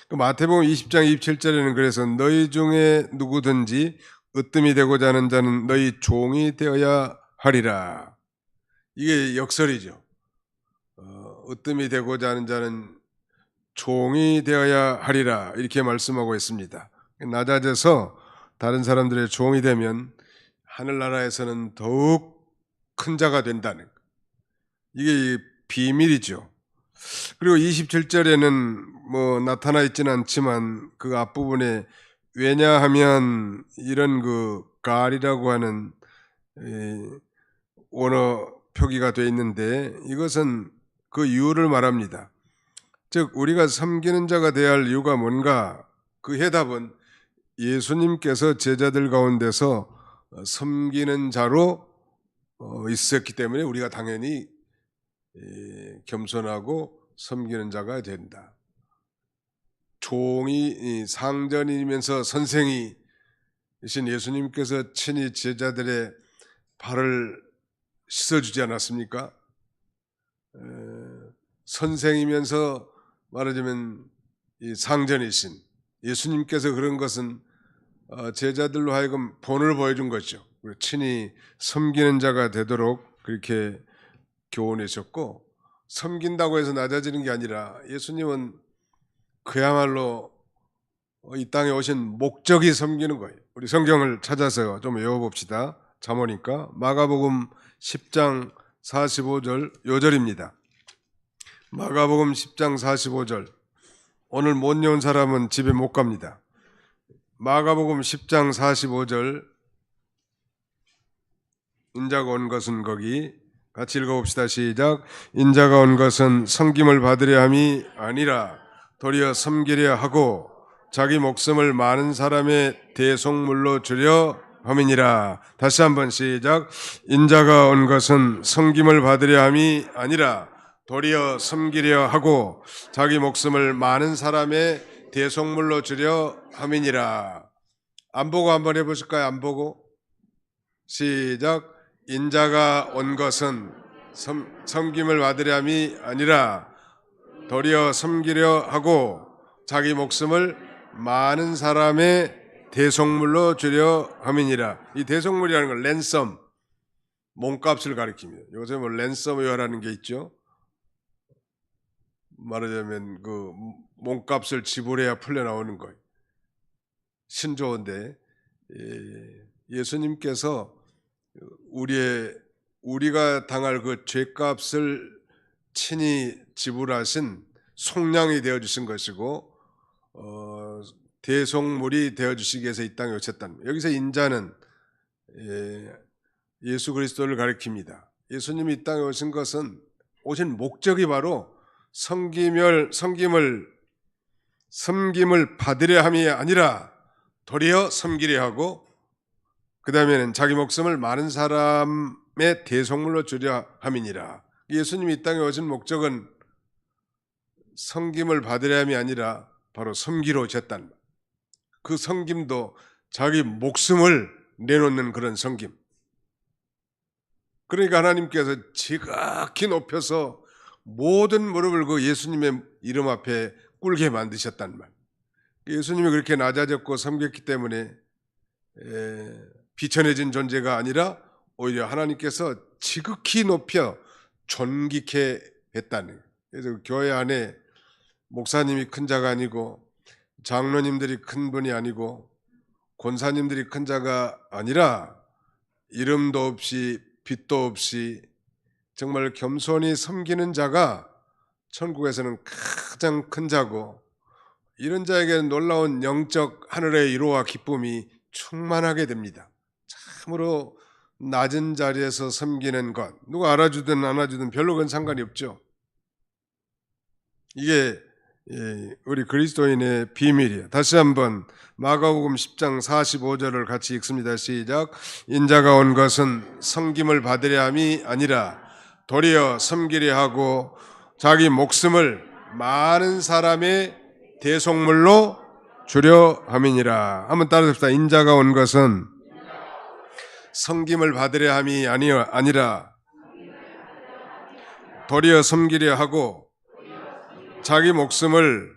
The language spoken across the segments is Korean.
그 마태복음 20장 27절에는 그래서 너희 중에 누구든지 으뜸이 되고자 하는 자는 너희 종이 되어야 하리라. 이게 역설이죠. 으뜸이 되고자 하는 자는 종이 되어야 하리라 이렇게 말씀하고 있습니다. 낮아져서 다른 사람들의 종이 되면 하늘나라에서는 더욱 큰 자가 된다는 이게 비밀이죠. 그리고 27절에는 나타나 있지는 않지만 그 앞부분에 왜냐하면 이런 그 갈이라고 하는 원어 표기가 되어 있는데 이것은 그 이유를 말합니다. 즉 우리가 섬기는 자가 되어야 할 이유가 뭔가? 그 해답은 예수님께서 제자들 가운데서 섬기는 자로 있었기 때문에 우리가 당연히 겸손하고 섬기는 자가 된다. 종이 상전이면서 선생이신 예수님께서 친히 제자들의 발을 씻어주지 않았습니까? 선생이면서 말하자면 이 상전이신 예수님께서 그런 것은 제자들로 하여금 본을 보여준 것이죠. 친히 섬기는 자가 되도록 그렇게 교훈하셨고, 섬긴다고 해서 낮아지는 게 아니라 예수님은 그야말로 이 땅에 오신 목적이 섬기는 거예요. 우리 성경을 찾아서 좀 외워봅시다. 잠오니까 마가복음 10장 45절 요절입니다. 마가복음 10장 45절. 오늘 못 외운 사람은 집에 못 갑니다. 마가복음 10장 45절. 인자가 온 것은 거기 같이 읽어봅시다. 시작. 인자가 온 것은 섬김을 받으려 함이 아니라 도리어 섬기려 하고 자기 목숨을 많은 사람의 대속물로 주려 함이니라. 다시 한번 시작. 인자가 온 것은 섬김을 받으려 함이 아니라 도리어 섬기려 하고 자기 목숨을 많은 사람의 대속물로 주려 함이니라. 안 보고 한번 해보실까요? 안 보고 시작. 인자가 온 것은 섬김을 받으려 함이 아니라 도리어 섬기려 하고 자기 목숨을 많은 사람의 대속물로 주려 함이니라. 이 대속물이라는 건 랜섬, 몸값을 가리킵니다. 요새 랜섬웨어라는 게 있죠. 말하자면 그 몸값을 지불해야 풀려나오는 거예요. 신조어인데 예수님께서 우리가 당할 그 죄값을 친히 지불하신 속량이 되어주신 것이고 대속물이 되어주시기 위해서 이 땅에 오셨다는 거예요. 여기서 인자는 예수 그리스도를 가리킵니다. 예수님이 이 땅에 오신 것은 오신 목적이 바로 섬김을 받으려 함이 아니라 도리어 섬기려 하고 그 다음에는 자기 목숨을 많은 사람의 대속물로 주려 함이니라. 예수님이 이 땅에 오신 목적은 섬김을 받으려 함이 아니라 바로 섬기러 오셨다는 말. 그 섬김도 자기 목숨을 내놓는 그런 섬김. 그러니까 하나님께서 지극히 높여서 모든 무릎을 그 예수님의 이름 앞에 꿇게 만드셨단 말. 예수님이 그렇게 낮아졌고 섬겼기 때문에 비천해진 존재가 아니라 오히려 하나님께서 지극히 높여 존귀케 했다는. 그래서 교회 안에 목사님이 큰 자가 아니고 장로님들이 큰 분이 아니고 권사님들이 큰 자가 아니라 이름도 없이 빛도 없이 정말 겸손히 섬기는 자가 천국에서는 가장 큰 자고, 이런 자에게는 놀라운 영적 하늘의 위로와 기쁨이 충만하게 됩니다. 참으로 낮은 자리에서 섬기는 것, 누가 알아주든 안 알아주든 별로 그건 상관이 없죠. 이게 우리 그리스도인의 비밀이에요. 다시 한번 마가복음 10장 45절을 같이 읽습니다. 시작. 인자가 온 것은 섬김을 받으려 함이 아니라 도리어 섬기려 하고 자기 목숨을 많은 사람의 대속물로 주려 함이니라. 한번 따라합시다. 인자가 온 것은 섬김을 받으려 함이 아니라 도리어 섬기려 하고 자기 목숨을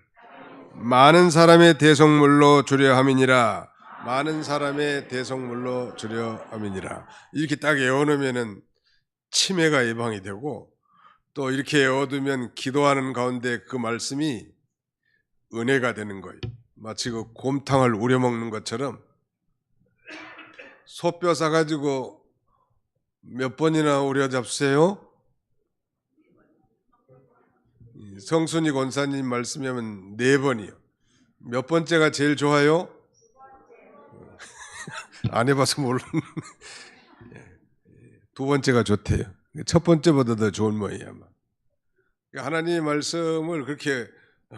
많은 사람의 대속물로 주려 함이니라. 많은 사람의 대속물로 주려 함이니라. 이렇게 딱 외워놓으면은 치매가 예방이 되고, 또 이렇게 외워두면 기도하는 가운데 그 말씀이 은혜가 되는 거예요. 마치 그 곰탕을 우려 먹는 것처럼 소뼈 싸가지고 몇 번이나 우려 잡수세요? 성순이 권사님 말씀하면 4번이요. 몇 번째가 제일 좋아요? 안 해봐서 모르는. 2번째가 좋대요. 첫 번째보다 더 좋은 모양이야. 하나님의 말씀을 그렇게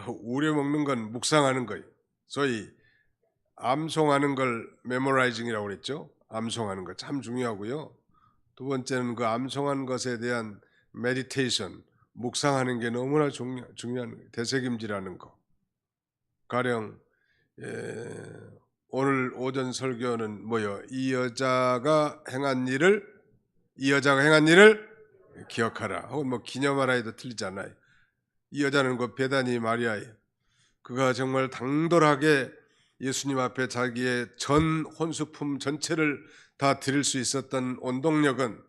우려먹는 건 묵상하는 거예요. 소위 암송하는 걸 메모라이징이라고 그랬죠. 암송하는 거 참 중요하고요. 2번째는 그 암송한 것에 대한 메디테이션, 묵상하는 게 너무나 중요한 거예요. 되새김질하는 거. 가령 오늘 오전 설교는 뭐요? 이 여자가 행한 일을 기억하라. 혹은 뭐 기념하라 해도 틀리잖아요. 이 여자는 그 베다니 마리아예요. 그가 정말 당돌하게 예수님 앞에 자기의 전 혼수품 전체를 다 드릴 수 있었던 원동력은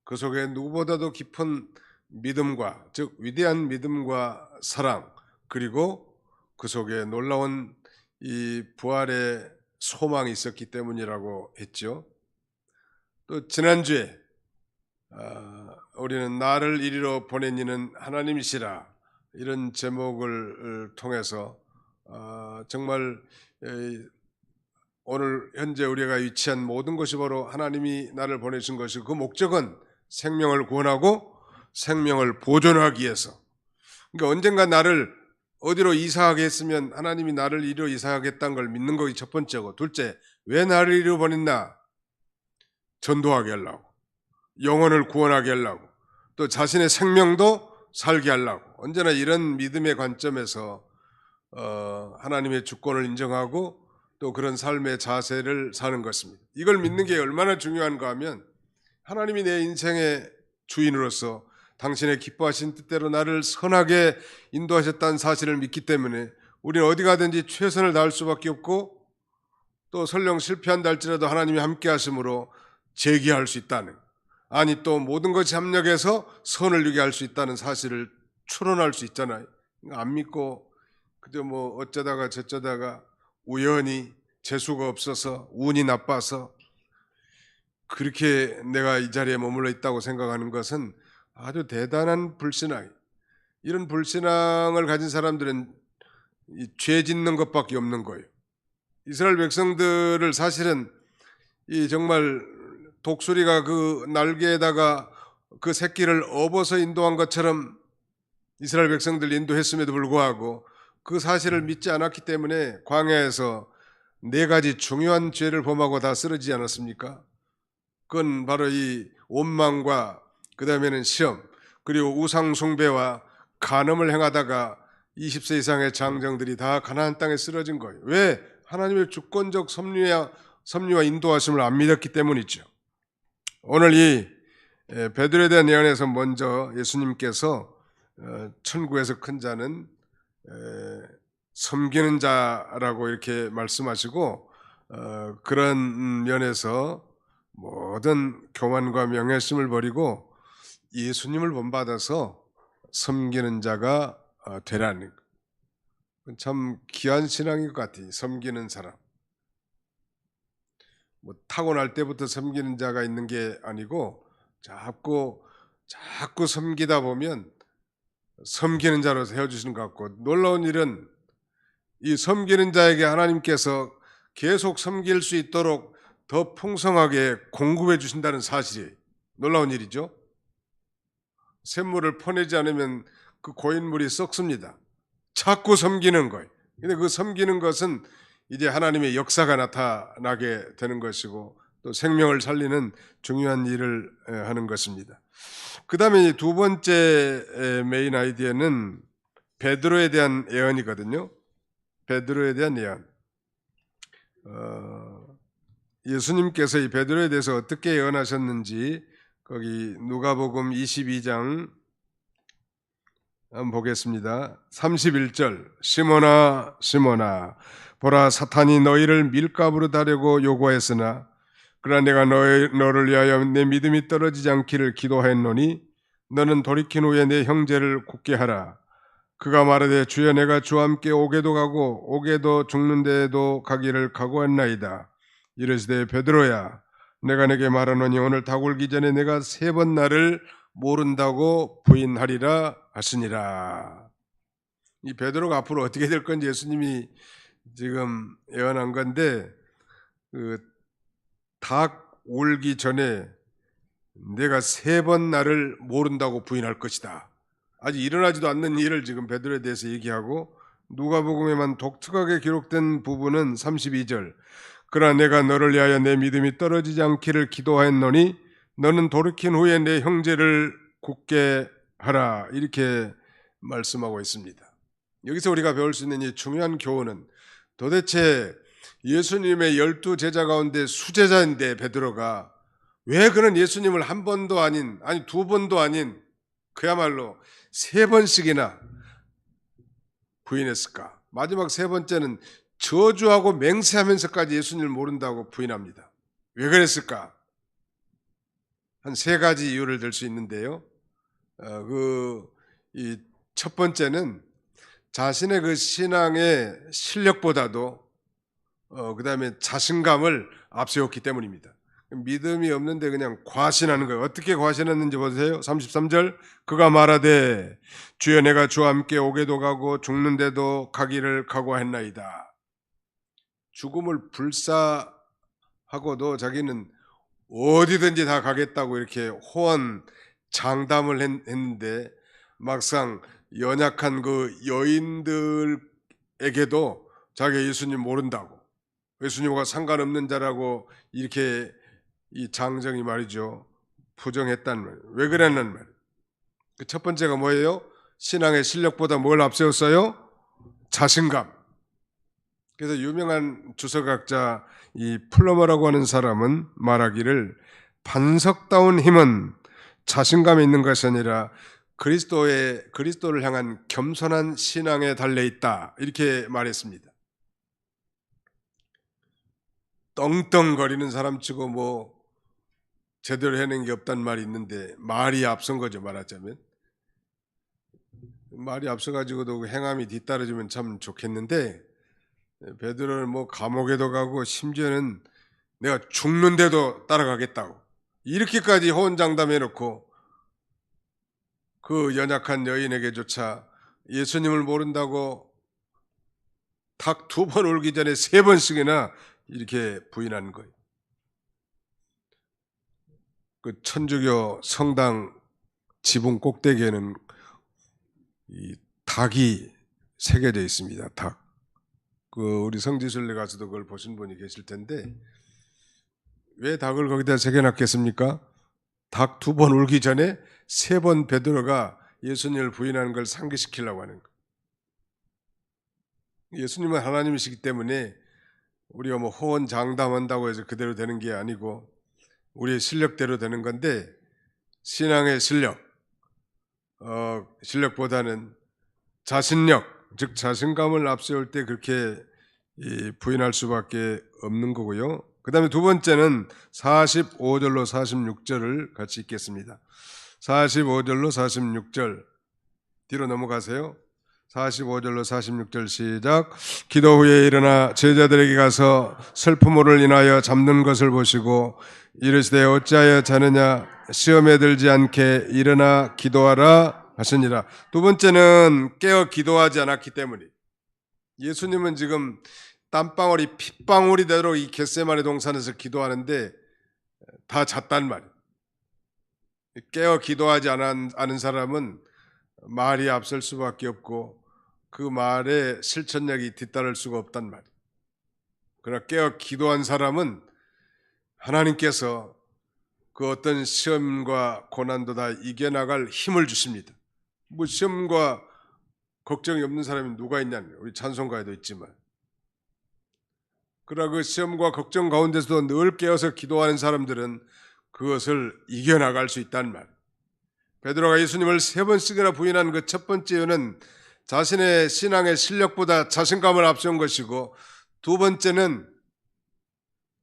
그 속에 누구보다도 깊은 믿음과, 즉 위대한 믿음과 사랑, 그리고 그 속에 놀라운 이 부활의 소망이 있었기 때문이라고 했죠. 또 지난주에 우리는 나를 이리로 보낸 이는 하나님이시라, 이런 제목을 통해서 정말 오늘 현재 우리가 위치한 모든 것이 바로 하나님이 나를 보내신 것이고, 그 목적은 생명을 구원하고 생명을 보존하기 위해서. 그러니까 언젠가 나를 어디로 이사하게 했으면 하나님이 나를 이리로 이사하겠다는 걸 믿는 것이 첫 번째고, 둘째, 왜 나를 이리로 보냈나? 전도하게 하려고, 영혼을 구원하게 하려고, 또 자신의 생명도 살게 하려고. 언제나 이런 믿음의 관점에서 하나님의 주권을 인정하고 또 그런 삶의 자세를 사는 것입니다. 이걸 믿는 게 얼마나 중요한가 하면, 하나님이 내 인생의 주인으로서 당신의 기뻐하신 뜻대로 나를 선하게 인도하셨다는 사실을 믿기 때문에 우리는 어디 가든지 최선을 다할 수밖에 없고, 또 설령 실패한다 할지라도 하나님이 함께 하심으로 재기할 수 있다는, 아니 또 모든 것이 합력해서 선을 이루게 할 수 있다는 사실을 추론할 수 있잖아요. 안 믿고 그저 뭐 어쩌다가 저쩌다가 우연히 재수가 없어서 운이 나빠서 그렇게 내가 이 자리에 머물러 있다고 생각하는 것은 아주 대단한 불신앙이에요. 이런 불신앙을 가진 사람들은 죄 짓는 것밖에 없는 거예요. 이스라엘 백성들을 사실은 이 정말 독수리가 그 날개에다가 그 새끼를 업어서 인도한 것처럼 이스라엘 백성들 인도했음에도 불구하고 그 사실을 믿지 않았기 때문에 광야에서 4가지 중요한 죄를 범하고 다 쓰러지지 않았습니까? 그건 바로 이 원망과 그 다음에는 시험, 그리고 우상 숭배와 간음을 행하다가 20세 이상의 장정들이 다 가나안 땅에 쓰러진 거예요. 왜? 하나님의 주권적 섭리와 인도하심을 안 믿었기 때문이죠. 오늘 이 베드로에 대한 예언에서 먼저 예수님께서 천국에서 큰 자는 섬기는 자라고 이렇게 말씀하시고, 그런 면에서 모든 교만과 명예심을 버리고 예수님을 본받아서 섬기는 자가 되라는 것. 참 귀한 신앙인 것 같아요. 섬기는 사람. 뭐 타고날 때부터 섬기는 자가 있는 게 아니고 자꾸 섬기다 보면 섬기는 자로 세워주시는 것 같고, 놀라운 일은 이 섬기는 자에게 하나님께서 계속 섬길 수 있도록 더 풍성하게 공급해 주신다는 사실이 놀라운 일이죠. 샘물을 퍼내지 않으면 그 고인물이 썩습니다. 자꾸 섬기는 거예요. 근데 그 섬기는 것은 이제 하나님의 역사가 나타나게 되는 것이고, 또 생명을 살리는 중요한 일을 하는 것입니다. 그 다음에 2번째 메인 아이디어는 베드로에 대한 예언이거든요. 베드로에 대한 예언. 예수님께서 이 베드로에 대해서 어떻게 예언하셨는지 거기 누가복음 22장 한번 보겠습니다. 31절 시몬아 시몬아 보라 사탄이 너희를 밀가부로 다려고 요구하였으나 그러나 내가 너를 위하여 내 믿음이 떨어지지 않기를 기도하였노니 너는 돌이킨 후에 내 형제를 굳게 하라. 그가 말하되 주여 내가 주와 함께 오게도 가고 오게도 죽는 데에도 가기를 각오했나이다. 이르시되 베드로야 내가 내게 말하노니 오늘 닭 울기 전에 내가 3번 나를 모른다고 부인하리라 하시니라. 이 베드로가 앞으로 어떻게 될 건지 예수님이 지금 예언한 건데 닭 울기 전에 내가 3번 나를 모른다고 부인할 것이다. 아직 일어나지도 않는 일을 지금 베드로에 대해서 얘기하고 누가복음에만 독특하게 기록된 부분은 32절 그러나 내가 너를 위하여 내 믿음이 떨어지지 않기를 기도하였노니 너는 돌이킨 후에 내 형제를 굳게 하라 이렇게 말씀하고 있습니다. 여기서 우리가 배울 수 있는 이 중요한 교훈은 도대체 예수님의 12 제자 가운데 수제자인데 베드로가 왜 그런 예수님을 한 번도 아닌 아니 2번도 아닌 그야말로 3번씩이나 부인했을까? 마지막 3번째는 저주하고 맹세하면서까지 예수님을 모른다고 부인합니다. 왜 그랬을까? 한 3가지 이유를 들 수 있는데요. 이 첫 번째는 자신의 그 신앙의 실력보다도 그 다음에 자신감을 앞세웠기 때문입니다. 믿음이 없는데 그냥 과신하는 거예요. 어떻게 과신했는지 보세요. 33절 그가 말하되 주여 내가 주와 함께 오게도 가고 죽는데도 가기를 각오했나이다. 죽음을 불사하고도 자기는 어디든지 다 가겠다고 이렇게 호언 장담을 했는데 막상 연약한 그 여인들에게도 자기가 예수님 모른다고 예수님과 상관없는 자라고 이렇게 이 장정이 말이죠 부정했단 말이에요. 왜 그랬는 말이에요. 그 첫 번째가 뭐예요? 신앙의 실력보다 뭘 앞세웠어요? 자신감. 그래서 유명한 주석학자 이 플러머라고 하는 사람은 말하기를 반석다운 힘은 자신감에 있는 것이 아니라 그리스도를 향한 겸손한 신앙에 달려 있다 이렇게 말했습니다. 떵떵거리는 사람치고 뭐 제대로 해낸 게 없단 말이 있는데 말이 앞선 거죠. 말하자면 말이 앞서가지고도 행함이 뒤따라주면 참 좋겠는데 베드로는 뭐 감옥에도 가고 심지어는 내가 죽는데도 따라가겠다고 이렇게까지 호언장담해놓고 그 연약한 여인에게조차 예수님을 모른다고 닭 2번 울기 전에 3번씩이나 이렇게 부인하는 거예요. 그 천주교 성당 지붕 꼭대기에는 이 닭이 새겨져 있습니다. 닭. 우리 성지순례 가서도 그걸 보신 분이 계실 텐데 왜 닭을 거기다 새겨놨겠습니까? 닭 2번 울기 전에 3번 베드로가 예수님을 부인하는 걸 상기시키려고 하는 거예요. 예수님은 하나님이시기 때문에 우리가 뭐 호언 장담한다고 해서 그대로 되는 게 아니고 우리의 실력대로 되는 건데 신앙의 실력보다는 자신력, 즉 자신감을 앞세울 때 그렇게 부인할 수밖에 없는 거고요. 그 다음에 두 번째는 45절로 46절을 같이 읽겠습니다. 45절로 46절 뒤로 넘어가세요. 45절로 46절 시작. 기도 후에 일어나 제자들에게 가서 슬픔으로 인하여 잠든 것을 보시고 이르시되 어찌하여 자느냐 시험에 들지 않게 일어나 기도하라 하시니라. 두 번째는 깨어 기도하지 않았기 때문에 예수님은 지금 땀방울이 핏방울이 되도록 이 겟세마네 동산에서 기도하는데 다 잤단 말이에요. 깨어 기도하지 않은 사람은 말이 앞설 수밖에 없고 그 말에 실천력이 뒤따를 수가 없단 말이에요. 그러나 깨어 기도한 사람은 하나님께서 그 어떤 시험과 고난도 다 이겨나갈 힘을 주십니다. 뭐 시험과 걱정이 없는 사람이 누가 있냐면 우리 찬송가에도 있지만 그러나 그 시험과 걱정 가운데서도 늘 깨어서 기도하는 사람들은 그것을 이겨나갈 수 있다는 말. 베드로가 예수님을 3번씩이나 부인한 그 첫 번째 이유는 자신의 신앙의 실력보다 자신감을 앞세운 것이고, 두 번째는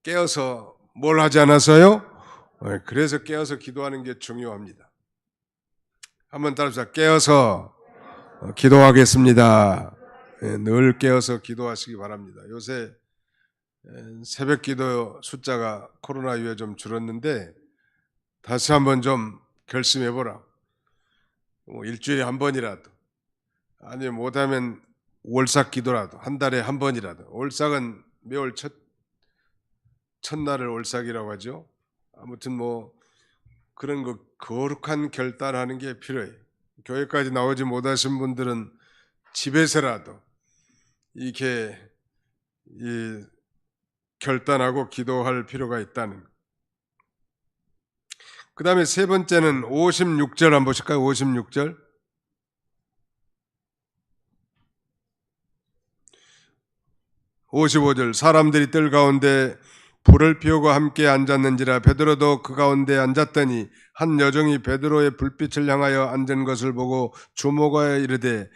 깨어서 뭘 하지 않았어요? 그래서 깨어서 기도하는 게 중요합니다. 한번 따라합시다. 깨어서 기도하겠습니다. 늘 깨어서 기도하시기 바랍니다. 요새 새벽 기도 숫자가 코로나 이후에 좀 줄었는데 다시 한번 좀 결심해보라. 일주일에 한 번이라도, 아니면 못하면 월삭 기도라도 한 달에 한 번이라도. 월삭은 매월 첫날을 월삭이라고 하죠. 아무튼 그런 거 거룩한 결단하는 게 필요해요. 교회까지 나오지 못하신 분들은 집에서라도 이렇게 결단하고 기도할 필요가 있다는. 그 다음에 세 번째는 56절 한번 보실까요? 56절. 55절. 사람들이 뜰 가운데 불을 피우고 함께 앉았는지라 베드로도 그 가운데 앉았더니 한 여종이 베드로의 불빛을 향하여 앉은 것을 보고 주목하여 이르되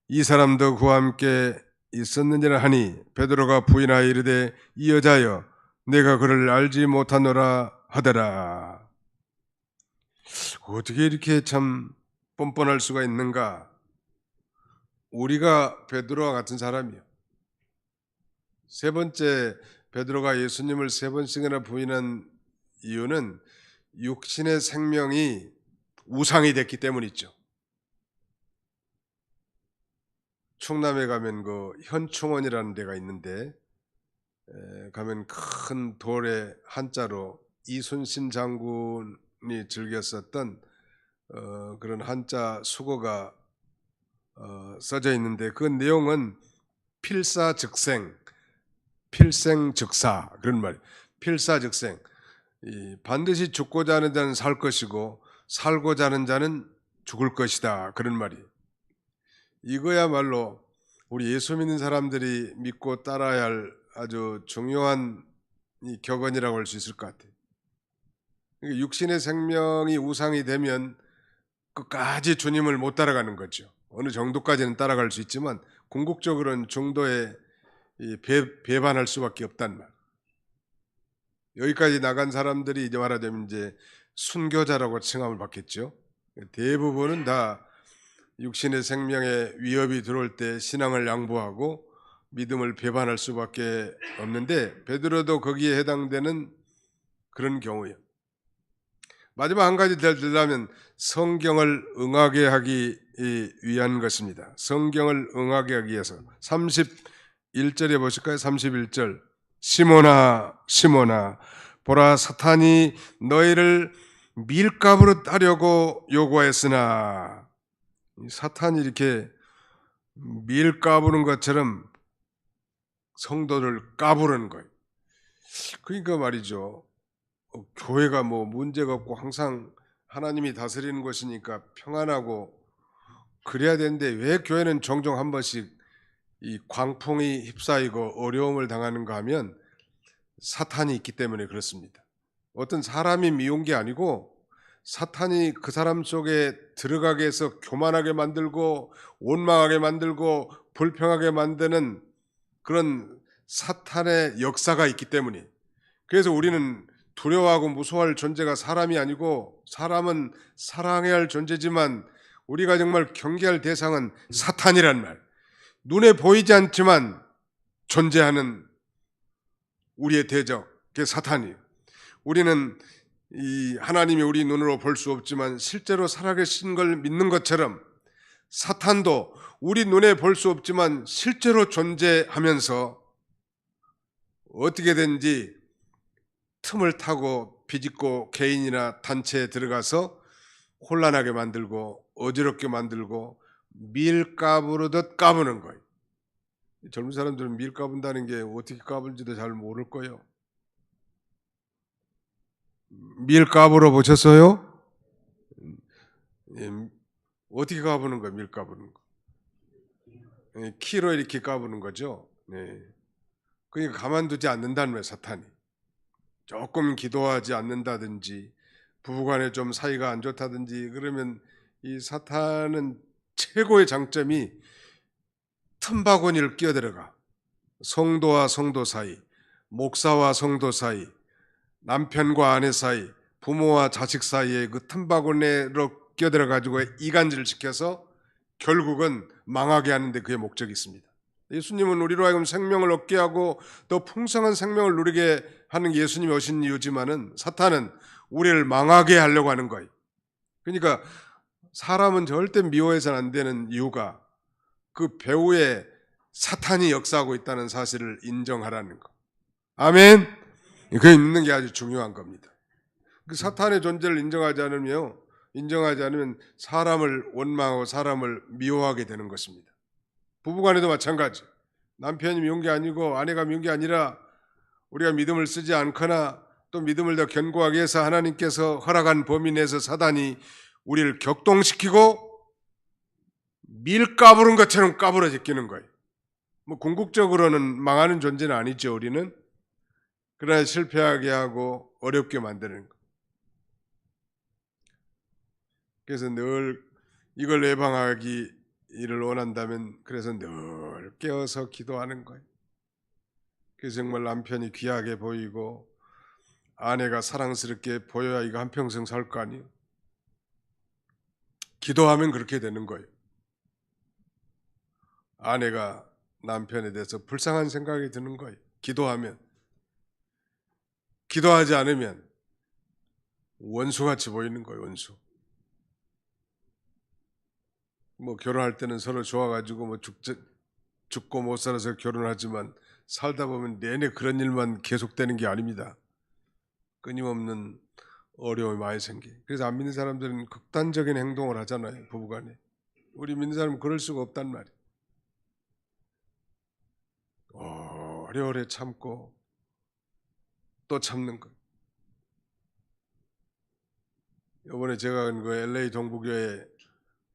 이 사람도 그와 함께 있었는지라 하니 베드로가 부인하여 이르되 이 여자여 내가 그를 알지 못하노라 하더라. 어떻게 이렇게 참 뻔뻔할 수가 있는가? 우리가 베드로와 같은 사람이요. 세 번째, 베드로가 예수님을 3번씩이나 부인한 이유는 육신의 생명이 우상이 됐기 때문이죠. 충남에 가면 그 현충원이라는 데가 있는데 가면 큰 돌에 한자로 이순신 장군이 즐겼었던 그런 한자 수고가 써져 있는데 그 내용은 필사즉생, 필생즉사 그런 말이에요. 필사즉생. 반드시 죽고자 하는 자는 살 것이고 살고자 하는 자는 죽을 것이다 그런 말이에요. 이거야말로 우리 예수 믿는 사람들이 믿고 따라야 할 아주 중요한 격언이라고 할 수 있을 것 같아요. 육신의 생명이 우상이 되면 끝까지 주님을 못 따라가는 거죠. 어느 정도까지는 따라갈 수 있지만 궁극적으로는 중도에 배반할 수밖에 없단 말. 여기까지 나간 사람들이 이제 말하자면 이제 순교자라고 칭함을 받겠죠. 대부분은 다 육신의 생명에 위협이 들어올 때 신앙을 양보하고 믿음을 배반할 수밖에 없는데 베드로도 거기에 해당되는 그런 경우예요. 마지막 한 가지 더 들자면 성경을 응하게 하기 위한 것입니다. 성경을 응하게 하기 위해서 31절에 보실까요? 31절. 시몬아 시몬아 보라 사탄이 너희를 밀가부로 따려고 요구하였으나, 사탄이 이렇게 밀 까부는 것처럼 성도를 까부르는 거예요. 그러니까 말이죠. 교회가 문제가 없고 항상 하나님이 다스리는 것이니까 평안하고 그래야 되는데 왜 교회는 종종 한 번씩 이 광풍이 휩싸이고 어려움을 당하는가 하면 사탄이 있기 때문에 그렇습니다. 어떤 사람이 미운 게 아니고 사탄이 그 사람 속에 들어가게 해서 교만하게 만들고 원망하게 만들고 불평하게 만드는 그런 사탄의 역사가 있기 때문에, 그래서 우리는 두려워하고 무서워할 존재가 사람이 아니고 사람은 사랑해야 할 존재지만 우리가 정말 경계할 대상은 사탄이란 말. 눈에 보이지 않지만 존재하는 우리의 대적, 그게 사탄이에요. 우리는 이 하나님이 우리 눈으로 볼 수 없지만 실제로 살아계신 걸 믿는 것처럼 사탄도 우리 눈에 볼 수 없지만 실제로 존재하면서 어떻게든지 틈을 타고 비집고 개인이나 단체에 들어가서 혼란하게 만들고 어지럽게 만들고 밀 까부르듯 까부는 거예요. 젊은 사람들은 밀 까분다는 게 어떻게 까불지도 잘 모를 거예요. 밀 까불어 보셨어요? 어떻게 까부는 거예요? 밀 까부는 거. 키로 이렇게 까부는 거죠. 네. 그러니까 가만두지 않는다는 거예요, 사탄이. 조금 기도하지 않는다든지 부부간에 좀 사이가 안 좋다든지 그러면 이 사탄은 최고의 장점이 틈바구니를 끼어들어가 성도와 성도 사이, 목사와 성도 사이, 남편과 아내 사이, 부모와 자식 사이에 그 틈바구니로 끼어들어 가지고 이간질을 시켜서 결국은 망하게 하는데 그의 목적이 있습니다. 예수님은 우리로 하여금 생명을 얻게 하고 더 풍성한 생명을 누리게 하는 게 예수님이 오신 이유지만은 사탄은 우리를 망하게 하려고 하는 거예요. 그러니까 사람은 절대 미워해서는 안 되는 이유가 그 배후에 사탄이 역사하고 있다는 사실을 인정하라는 거. 아멘. 그게 있는 게 아주 중요한 겁니다. 그 사탄의 존재를 인정하지 않으면 사람을 원망하고 사람을 미워하게 되는 것입니다. 부부간에도 마찬가지. 남편이 미운 게 아니고 아내가 미운 게 아니라 우리가 믿음을 쓰지 않거나 또 믿음을 더 견고하게 해서 하나님께서 허락한 범위 내에서 사단이 우리를 격동시키고 밀 까부른 것처럼 까불어 제끼는 거예요. 뭐 궁극적으로는 망하는 존재는 아니죠, 우리는. 그러나 실패하게 하고 어렵게 만드는 거. 그래서 늘 이걸 예방하기를 원한다면 그래서 늘 깨어서 기도하는 거예요. 그래서 정말 남편이 귀하게 보이고 아내가 사랑스럽게 보여야 이거 한평생 살 거 아니에요. 기도하면 그렇게 되는 거예요. 아내가 남편에 대해서 불쌍한 생각이 드는 거예요. 기도하면. 기도하지 않으면 원수같이 보이는 거예요. 원수. 뭐 결혼할 때는 서로 좋아가지고 뭐 죽고 못 살아서 결혼하지만 살다 보면 내내 그런 일만 계속되는 게 아닙니다. 끊임없는 어려움이 많이 생겨. 그래서 안 믿는 사람들은 극단적인 행동을 하잖아요. 부부간에. 우리 믿는 사람은 그럴 수가 없단 말이에요. 오래오래 참고 또 참는 거. 이번에 제가 그 LA 동부교회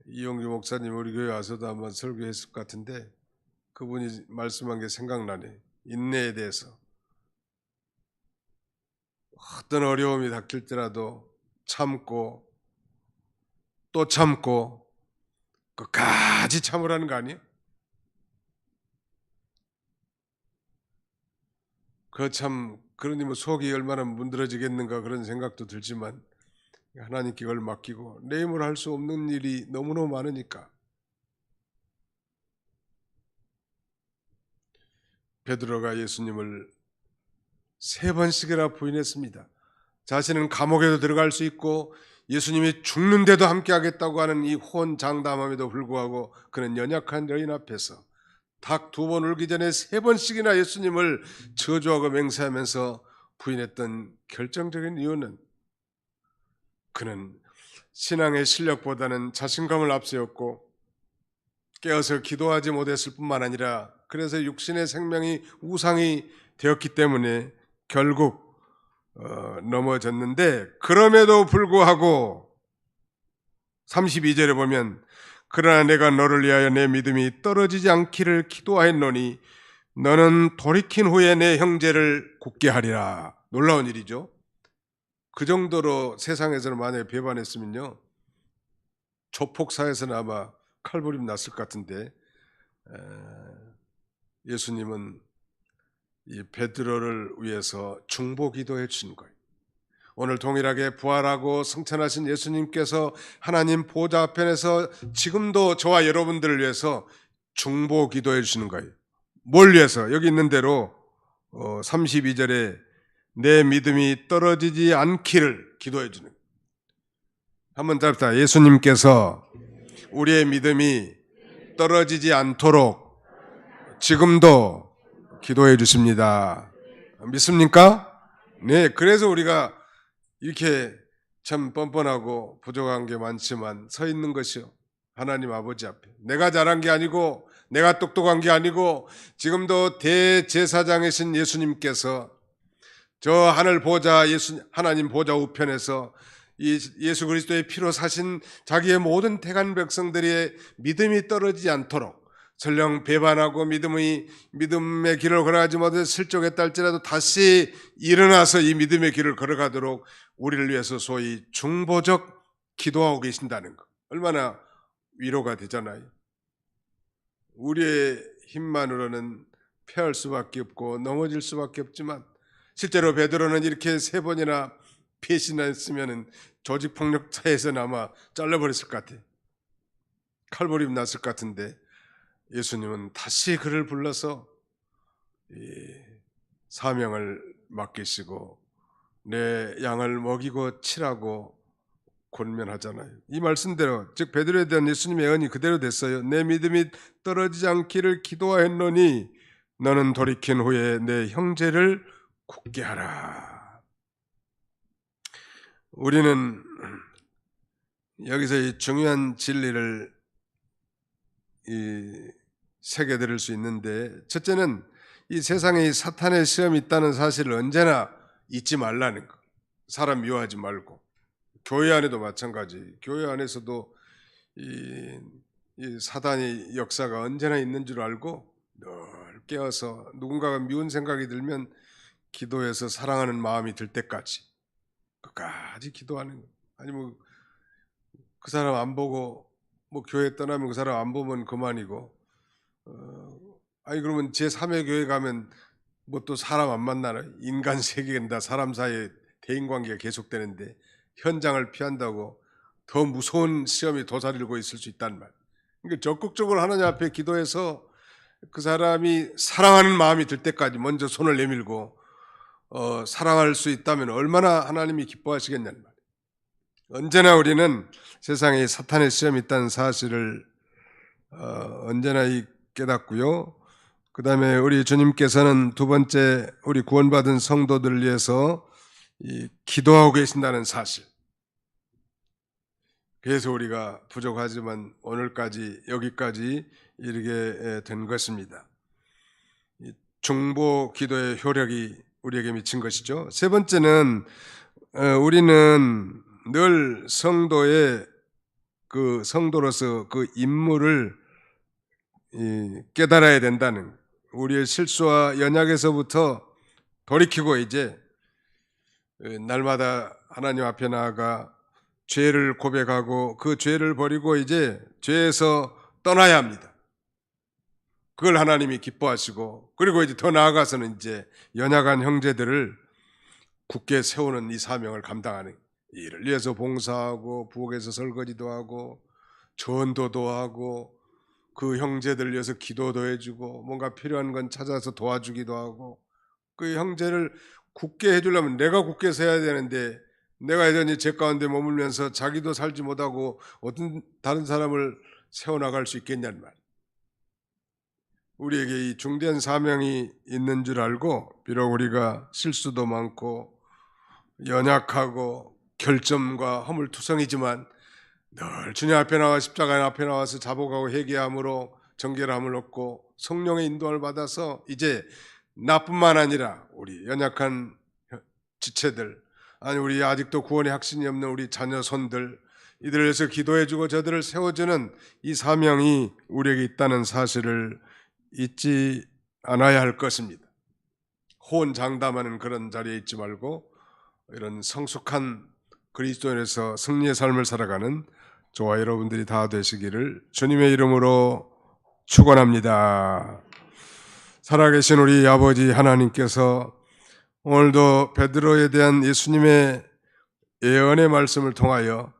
이용규 목사님 우리 교회 와서도 한번 설교했을 것 같은데 그분이 말씀한 게 생각나네. 인내에 대해서. 어떤 어려움이 닥칠더라도 참고 또 참고 끝까지 참으라는 거 아니에요? 그러니 뭐 속이 얼마나 문드러지겠는가 그런 생각도 들지만 하나님께 이걸 맡기고 내 힘으로 할 수 없는 일이 너무너무 많으니까. 베드로가 예수님을 3번씩이나 부인했습니다. 자신은 감옥에도 들어갈 수 있고 예수님이 죽는데도 함께하겠다고 하는 이 호언장담함에도 불구하고 그는 연약한 여인 앞에서 닭 2번 울기 전에 3번씩이나 예수님을 저주하고 맹세하면서 부인했던 결정적인 이유는 그는 신앙의 실력보다는 자신감을 앞세웠고 깨어서 기도하지 못했을 뿐만 아니라 그래서 육신의 생명이 우상이 되었기 때문에 결국 넘어졌는데 그럼에도 불구하고 32절에 보면 그러나 내가 너를 위하여 내 믿음이 떨어지지 않기를 기도하였노니 너는 돌이킨 후에 내 형제를 굳게 하리라. 놀라운 일이죠. 그 정도로 세상에서는 만약에 배반했으면요 조폭사에서는 아마 칼부림 났을 것 같은데 예수님은 이 베드로를 위해서 중보기도해 주신 거예요. 오늘 동일하게 부활하고 승천하신 예수님께서 하나님 보좌 앞에서 지금도 저와 여러분들을 위해서 중보기도해 주시는 거예요. 뭘 위해서? 여기 있는 대로 32절에 내 믿음이 떨어지지 않기를 기도해 주는 거예요. 한번 답다. 예수님께서 우리의 믿음이 떨어지지 않도록 지금도 기도해 주십니다. 믿습니까? 네, 그래서 우리가 이렇게 참 뻔뻔하고 부족한 게 많지만 서 있는 것이요. 하나님 아버지 앞에. 내가 잘한 게 아니고 내가 똑똑한 게 아니고 지금도 대제사장이신 예수님께서 저 하늘 보좌 하나님 보좌 우편에서 이 예수 그리스도의 피로 사신 자기의 모든 택한 백성들의 믿음이 떨어지지 않도록 설령 배반하고 믿음의 길을 걸어가지 못해 실족했다 할지라도 다시 일어나서 이 믿음의 길을 걸어가도록 우리를 위해서 소위 중보적 기도하고 계신다는 것, 얼마나 위로가 되잖아요. 우리의 힘만으로는 패할 수밖에 없고 넘어질 수밖에 없지만 실제로 베드로는 이렇게 3번이나 배신했으면 조직폭력사에서는 아마 잘라버렸을 것 같아요. 칼부림 났을 것 같은데 예수님은 다시 그를 불러서 사명을 맡기시고 내 양을 먹이고 치라고 권면하잖아요. 이 말씀대로 즉 베드로에 대한 예수님의 예언이 그대로 됐어요. 내 믿음이 떨어지지 않기를 기도하였노니 너는 돌이킨 후에 내 형제를 굳게 하라. 우리는 여기서 이 중요한 진리를 새겨 들을 수 있는데, 첫째는 이 세상에 사탄의 시험이 있다는 사실을 언제나 잊지 말라는 것. 사람 미워하지 말고. 교회 안에도 마찬가지. 교회 안에서도 이 사단의 역사가 언제나 있는 줄 알고 늘 깨어서 누군가가 미운 생각이 들면 기도해서 사랑하는 마음이 들 때까지 끝까지 기도하는 것. 아니 뭐 그 사람 안 보고 뭐 교회 떠나면 그 사람 안 보면 그만이고, 아니 그러면 제3의 교회 가면 뭐 또 사람 안 만나나? 인간 세계인다 사람 사이에 대인관계가 계속되는데 현장을 피한다고 더 무서운 시험이 도사리고 있을 수 있단 말. 그러니까 적극적으로 하나님 앞에 기도해서 그 사람이 사랑하는 마음이 들 때까지 먼저 손을 내밀고 사랑할 수 있다면 얼마나 하나님이 기뻐하시겠냐는 말. 언제나 우리는 세상에 사탄의 시험이 있다는 사실을 언제나 깨닫고요. 그 다음에 우리 주님께서는 두 번째 우리 구원받은 성도들을 위해서 기도하고 계신다는 사실. 그래서 우리가 부족하지만 오늘까지 여기까지 이르게 된 것입니다. 중보 기도의 효력이 우리에게 미친 것이죠. 세 번째는 우리는 늘 성도의 그 성도로서 그 임무를 깨달아야 된다는, 우리의 실수와 연약에서부터 돌이키고 이제 날마다 하나님 앞에 나아가 죄를 고백하고 그 죄를 버리고 이제 죄에서 떠나야 합니다. 그걸 하나님이 기뻐하시고, 그리고 이제 더 나아가서는 이제 연약한 형제들을 굳게 세우는 이 사명을 감당하는 일을 위해서 봉사하고 부엌에서 설거지도 하고 전도도 하고 그 형제들을 위해서 기도도 해주고 뭔가 필요한 건 찾아서 도와주기도 하고, 그 형제를 굳게 해주려면 내가 굳게 서야 되는데 내가 여전히 죄 가운데 머물면서 자기도 살지 못하고 어떤 다른 사람을 세워나갈 수 있겠냐는 말. 우리에게 이 중대한 사명이 있는 줄 알고, 비록 우리가 실수도 많고 연약하고 결점과 허물투성이지만 늘 주님 앞에 나와 십자가 앞에 나와서 자복하고 회개함으로 정결함을 얻고 성령의 인도를 받아서 이제 나뿐만 아니라 우리 연약한 지체들, 아니 우리 아직도 구원의 확신이 없는 우리 자녀 손들, 이들을 위해서 기도해주고 저들을 세워주는 이 사명이 우리에게 있다는 사실을 잊지 않아야 할 것입니다. 호언장담하는 그런 자리에 있지 말고 이런 성숙한 그리스도인에서 승리의 삶을 살아가는 저와 여러분들이 다 되시기를 주님의 이름으로 축원합니다. 살아계신 우리 아버지 하나님께서 오늘도 베드로에 대한 예수님의 예언의 말씀을 통하여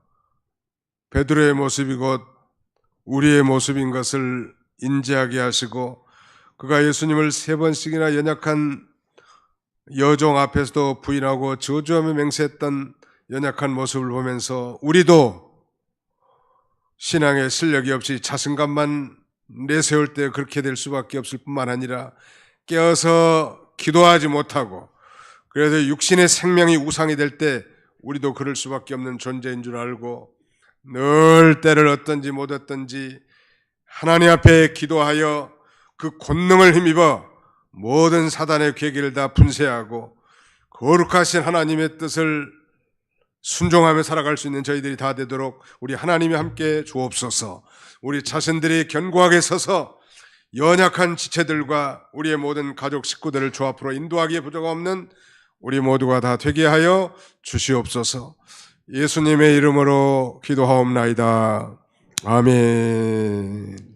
베드로의 모습이 곧 우리의 모습인 것을 인지하게 하시고, 그가 예수님을 3번씩이나 연약한 여종 앞에서도 부인하고 저주하며 맹세했던 연약한 모습을 보면서 우리도 신앙의 실력이 없이 자신감만 내세울 때 그렇게 될 수밖에 없을 뿐만 아니라 깨어서 기도하지 못하고, 그래서 육신의 생명이 우상이 될 때 우리도 그럴 수밖에 없는 존재인 줄 알고 늘 때를 얻든지 못 얻든지 하나님 앞에 기도하여 그 권능을 힘입어 모든 사단의 계기를 다 분쇄하고 거룩하신 하나님의 뜻을 순종하며 살아갈 수 있는 저희들이 다 되도록 우리 하나님이 함께 주옵소서. 우리 자신들이 견고하게 서서 연약한 지체들과 우리의 모든 가족 식구들을 주 앞으로 인도하기에 부족 없는 우리 모두가 다 되게 하여 주시옵소서. 예수님의 이름으로 기도하옵나이다. 아멘.